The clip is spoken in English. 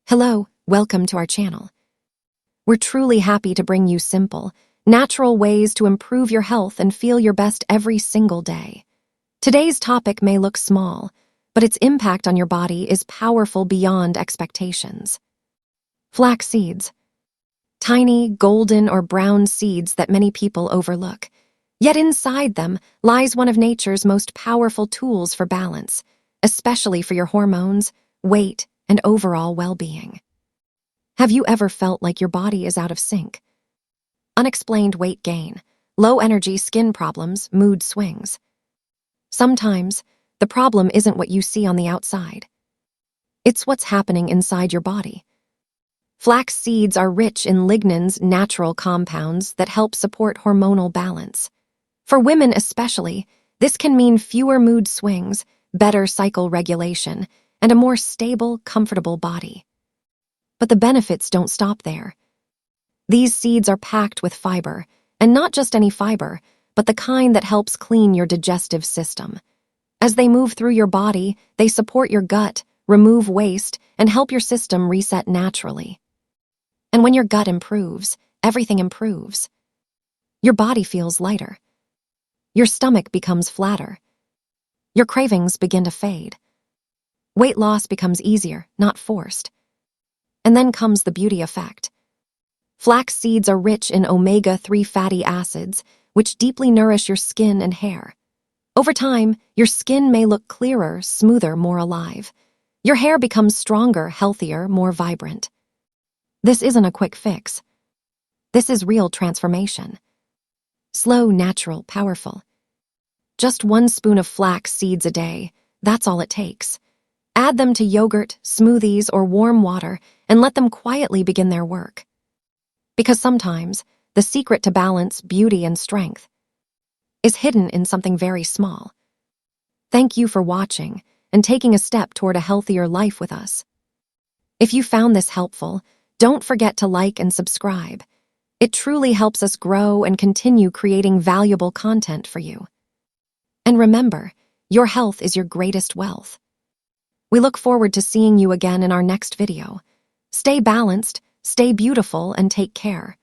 Hello, welcome to our channel. We're truly happy to bring you simple, natural ways to improve your health and feel your best every single day. Today's topic may look small, but its impact on your body is powerful beyond expectations. Flax seeds. Tiny, golden or brown seeds that many people overlook. Yet inside them lies one of nature's most powerful tools for balance, especially for your hormones, weight, and overall well-being. Have you ever felt like your body is out of sync? Unexplained weight gain, low energy skin problems, mood swings. Sometimes, the problem isn't what you see on the outside. It's what's happening inside your body. Flax seeds are rich in lignans, natural compounds that help support hormonal balance. For women especially, this can mean fewer mood swings, better cycle regulation, and a more stable, comfortable body. But the benefits don't stop there. These seeds are packed with fiber, and not just any fiber, but the kind that helps clean your digestive system. As they move through your body, they support your gut, remove waste, and help your system reset naturally. And when your gut improves, everything improves. Your body feels lighter. Your stomach becomes flatter. Your cravings begin to fade. Weight loss becomes easier, not forced. And then comes the beauty effect. Flax seeds are rich in omega-3 fatty acids, which deeply nourish your skin and hair. Over time, your skin may look clearer, smoother, more alive. Your hair becomes stronger, healthier, more vibrant. This isn't a quick fix. This is real transformation. Slow, natural, powerful. Just 1 spoon of flax seeds a day, that's all it takes. Add them to yogurt, smoothies, or warm water and let them quietly begin their work. Because sometimes, the secret to balance, beauty, and strength is hidden in something very small. Thank you for watching and taking a step toward a healthier life with us. If you found this helpful, don't forget to like and subscribe. It truly helps us grow and continue creating valuable content for you. And remember, your health is your greatest wealth. We look forward to seeing you again in our next video. Stay balanced, stay beautiful, and take care.